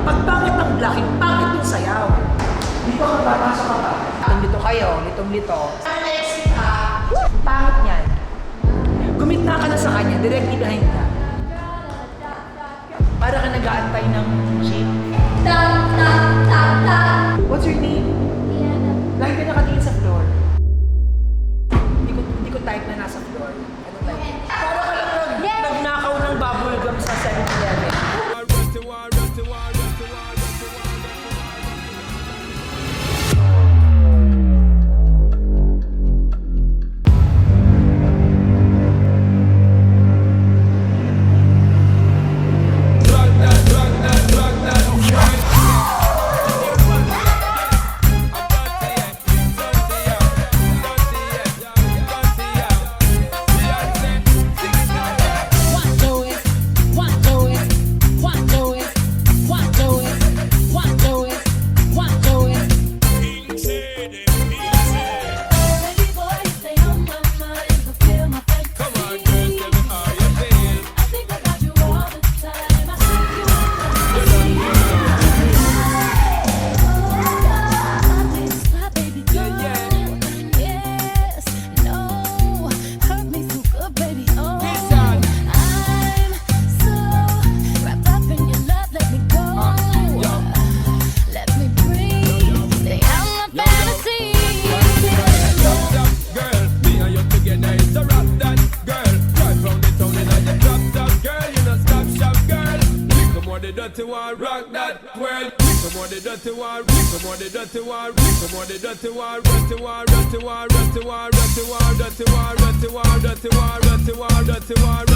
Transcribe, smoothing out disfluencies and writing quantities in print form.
Pag pangit ang blocking, pangit yung sayaw. Dito ka ba? Pasok ka ba? Litong-lito kayo, litong-lito. Next ha, pangit niyan. Gumitna ka na sa kanya, directly behind ka. Para ka nag-aantay ng jeep. What's your name? Liana. Lagi ka nakatingin sa floor. Hindi ko type na nasa floor. Ano type? Para ka lang nagnakaw ng bubble gum sa 7-Eleven. Dirty war, rock that world. Come on, the dirty war, come on, the dirty war, come on, the dirty war, dirty war, dirty war, dirty war, dirty war, dirty war, dirty war, dirty war, dirty war, dirty war.